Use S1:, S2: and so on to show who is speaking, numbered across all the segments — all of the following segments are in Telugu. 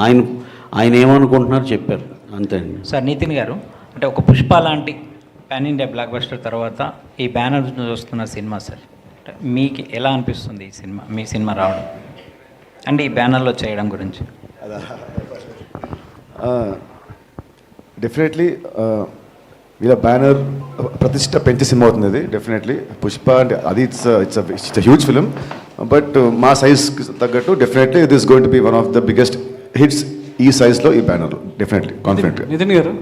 S1: ఆయన ఆయన ఏమనుకుంటున్నారో చెప్పారు అంతే అండి.
S2: సార్ నితిన్ గారు, అంటే ఒక పుష్ప లాంటి పాన్ ఇండియా బ్లాక్ బస్టర్ తర్వాత ఈ బ్యానర్ చూస్తున్న సినిమా సార్, అంటే మీకు ఎలా అనిపిస్తుంది ఈ సినిమా, మీ సినిమా రావడం అంటే ఈ బ్యానర్లో చేయడం గురించి?
S3: డెఫినెట్లీ వీళ్ళ బ్యానర్ ప్రతిష్ట పెంచే సినిమా అవుతుంది అది. డెఫినెట్లీ పుష్ప అంటే అది ఇట్స్ హ్యూజ్ ఫిలిం, బట్ మా సైజ్కి తగ్గట్టు definitely it is going to be one of the biggest hits ఈ సైజ్లో ఈ బ్యానర్లో. డెఫినెట్లీ కాన్ఫిడెంట్గా.
S4: నితిన్ గారు,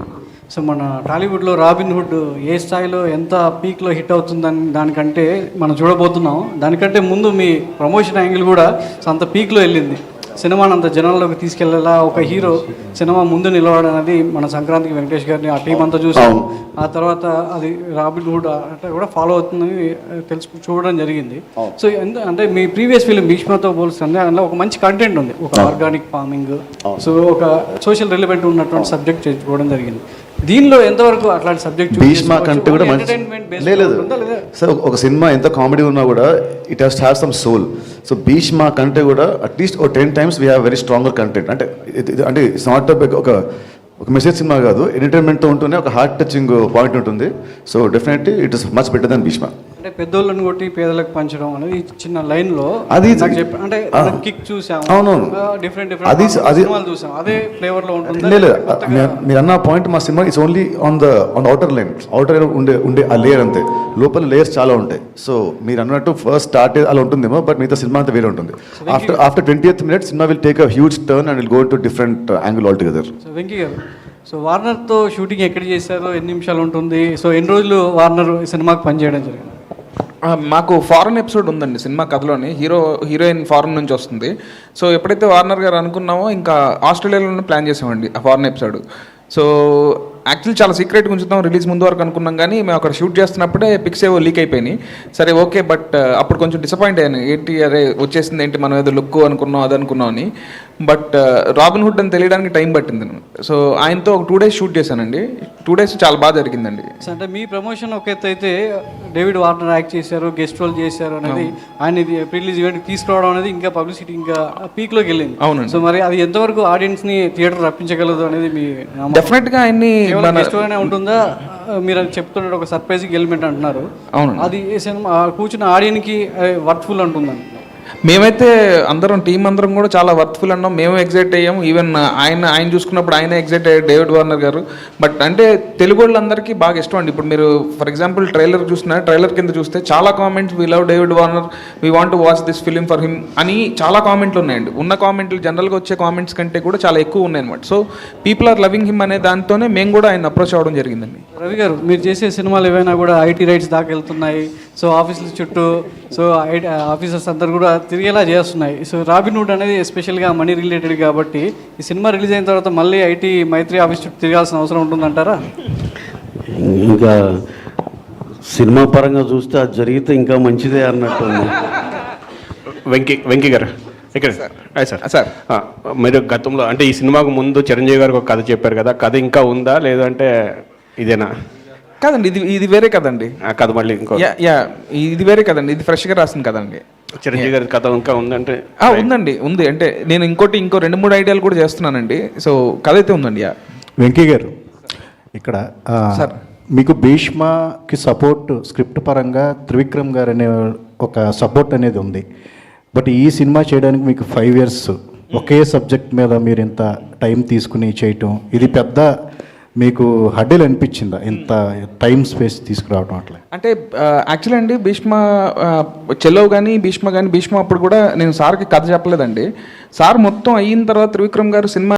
S4: సో మన టాలీవుడ్లో రాబిన్ హుడ్ ఏ స్థాయిలో ఎంత పీక్లో హిట్ అవుతుందని దానికంటే మనం చూడబోతున్నాం. దానికంటే ముందు మీ ప్రమోషన్ యాంగిల్ కూడా అంత పీక్లో వెళ్ళింది. సినిమాని అంత జనాల్లోకి తీసుకెళ్లేలా ఒక హీరో సినిమా ముందు నిలవడం అనేది మన సంక్రాంతికి వెంకటేష్ గారిని ఆ టీం అంతా చూసాం. ఆ తర్వాత అది రాబిన్ హుడ్ అంటే కూడా ఫాలో అవుతుందని చూడడం జరిగింది. సో అంటే మీ ప్రీవియస్ ఫిలిం భీష్మతో పోల్స్తుంది, అందులో ఒక మంచి కంటెంట్ ఉంది, ఒక ఆర్గానిక్ ఫార్మింగ్, సో ఒక సోషల్ రిలవెంట్ ఉన్నటువంటి సబ్జెక్ట్ చూడడం జరిగింది. దీనిలో ఎంతవరకు అట్లాంటి సబ్జెక్ట్
S3: భీష్మ కంటే కూడా మంచి లేదు సార్. ఒక సినిమా ఎంత కామెడీ ఉన్నా కూడా it has have some soul. So Bheeshma కంటే కూడా అట్లీస్ట్ ఒక 10 times we have very stronger content. అంటే ఇట్స్ నాట్ ఒక మెసేజ్ సినిమా కాదు, ఎంటర్టైన్మెంట్తో ఉంటూనే ఒక హార్ట్ టచింగ్ పాయింట్ ఉంటుంది. So definitely it is much better than Bheeshma.
S4: అంటే పెద్దోళ్ళని కొట్టి పేదలకు పంచడం అనేది చిన్న లైన్ లో
S3: అది
S4: అంటే కిక్ చూసాం, డిఫరెంట్ సినిమాలు చూసాం, అదే ఫ్లేవర్ లో ఉంటుంది.
S3: లేదు, మీరు అన్న పాయింట్ మా cinema it's only on the outer line. Outer ఉండే ఆ లేయర్ అంతే, లోపల లేయర్స్ చాలా ఉంటాయి. సో మీరు అన్నట్టు ఫస్ట్ స్టార్ట్ అలా ఉంటుందేమో, బట్ మిగతా సినిమా అంతా వేరే ఉంటుంది. After 20th minute cinema will take a huge turn and will go to different angle all together.
S4: So Venky గారు, సో వార్నర్తో షూటింగ్ ఎక్కడ చేశారో, ఎన్ని నిమిషాలు ఉంటుంది, సో ఎన్ని రోజులు వార్నర్ సినిమాకి పనిచేయడం జరిగింది?
S5: మాకు ఫారెన్ ఎపిసోడ్ ఉందండి సినిమా కథలోని. హీరోయిన్ ఫారెన్ నుంచి వస్తుంది. సో ఎప్పుడైతే వార్నర్ గారు అనుకున్నామో ఇంకా ఆస్ట్రేలియాలోనే ప్లాన్ చేసామండి ఆ ఫారెన్ ఎపిసోడ్. సో యాక్చువల్లీ చాలా సీక్రెట్గా ఉంచుతాం రిలీజ్ ముందు వరకు అనుకున్నాం, కానీ మేము అక్కడ షూట్ చేస్తున్నప్పుడే పిక్స్ ఏవో లీక్ అయిపోయినాయి. సరే ఓకే, బట్ అప్పుడు కొంచెం డిసప్పాయింట్ అయ్యాను. ఏంటి అరే వచ్చేసింది ఏంటి, మనం ఏదో లుక్ అనుకున్నాం అది అనుకున్నాం అని. బట్ రాబిన్ హుడ్ అని తెలియడానికి టైం పట్టింది. సో ఆయనతో ఒక 2 days షూట్ చేశానండి. 2 days చాలా బాగా జరిగిందండి.
S4: అంటే మీ ప్రమోషన్ ఒక ఎత్తు అయితే, డేవిడ్ వార్నర్ యాక్ట్ చేశారు, గెస్ట్ రోల్ చేశారు అనేది, ఆయన ప్రిలీజ్ ఈవెంట్ తీసుకురావడం అనేది ఇంకా పబ్లిసిటీ ఇంకా పీక్లోకి వెళ్ళింది.
S5: అవునండి.
S4: సో మరి అది ఎంతవరకు ఆడియన్స్ని థియేటర్ రప్పించగలదు అనేది మీ
S5: డెఫినెట్గా ఆయన్ని
S4: ఉంటుందా? మీరు చెప్తున్న ఒక సర్ప్రైజింగ్ ఎలిమెంట్ అంటున్నారు.
S5: అవును,
S4: అది సినిమా కూర్చున్న ఆడియన్కి వర్త్ఫుల్ అంటుందండి.
S5: మేమైతే అందరం టీం అందరం కూడా చాలా వర్త్ఫుల్ అన్నాం. మేము ఎగ్జైట్ అయ్యాము. ఈవెన్ ఆయన చూసుకున్నప్పుడు ఆయన ఎగ్జైట్ అయ్యాడు, డేవిడ్ వార్నర్ గారు. బట్ అంటే తెలుగు వాళ్ళందరికీ బాగా ఇష్టం అండి. ఇప్పుడు మీరు ఫర్ ఎగ్జాంపుల్ ట్రైలర్ చూసిన, ట్రైలర్ కింద చూస్తే చాలా comments, we love David Warner, we want to watch this film for him అని చాలా కామెంట్లు ఉన్నాయండి. ఉన్న కామెంట్లు జనరల్గా వచ్చే కామెంట్స్ కంటే కూడా చాలా ఎక్కువ ఉన్నాయన్నమాట. So people are loving him అనే దాంతోనే మేము కూడా ఆయన అప్రోచ్ అవ్వడం జరిగిందండి.
S4: రవి గారు, మీరు చేసే సినిమాలు ఏవైనా కూడా ఐటీ రైట్స్ దాకా వెళ్తున్నాయి. సో ఆఫీసుల చుట్టూ సో ఆఫీసర్స్ అందరు కూడా తిరిగేలా చేస్తున్నాయి. సో రాబిన్ హుడ్ అనేది ఎస్పెషల్గా మనీ రిలేటెడ్ కాబట్టి ఈ సినిమా రిలీజ్ అయిన తర్వాత మళ్ళీ ఐటీ మైత్రి ఆఫీస్ చుట్టూ తిరగాల్సిన అవసరం ఉంటుందంటారా?
S1: ఇంకా సినిమా పరంగా చూస్తే అది జరిగితే ఇంకా మంచిదే అన్నట్టుంది.
S6: వెంకీ గారు ఇక్కడ సార్, మీరు గతంలో అంటే ఈ సినిమాకు ముందు చిరంజీవి గారికి ఒక కథ చెప్పారు కదా, కథ ఇంకా ఉందా లేదంటే ఇదేనా?
S5: కాదండి, ఇది వేరే కదండి.
S6: కథ మళ్ళీ ఇంకో
S5: ఇది వేరే కదండి, ఇది ఫ్రెష్గా రాసింది కదండి.
S6: చిరంజీవి గారి కథ ఇంకా ఉందంటే?
S5: ఉందండి, ఉంది. అంటే నేను ఇంకో 2-3 ఐడియాలు కూడా చేస్తున్నానండి. సో కథ అయితే ఉందండి.
S7: వెంకీ గారు, ఇక్కడ సార్ మీకు భీష్మకి సపోర్ట్ స్క్రిప్ట్ పరంగా త్రివిక్రమ్ గారు అనే ఒక సపోర్ట్ అనేది ఉంది. బట్ ఈ సినిమా చేయడానికి మీకు 5 years ఒకే సబ్జెక్ట్ మీద మీరు ఇంత టైం తీసుకుని చేయటం, ఇది పెద్ద మీకు హడ్డీలు అనిపించిందా ఇంత టైం స్పేస్ తీసుకురావడం? అట్లా
S5: అంటే యాక్చువల్లీ అండి, భీష్మ చెల్లవు కానీ భీష్మ అప్పుడు కూడా నేను సార్కి కథ చెప్పలేదండి. సార్ మొత్తం అయిన తర్వాత త్రివిక్రమ్ గారు సినిమా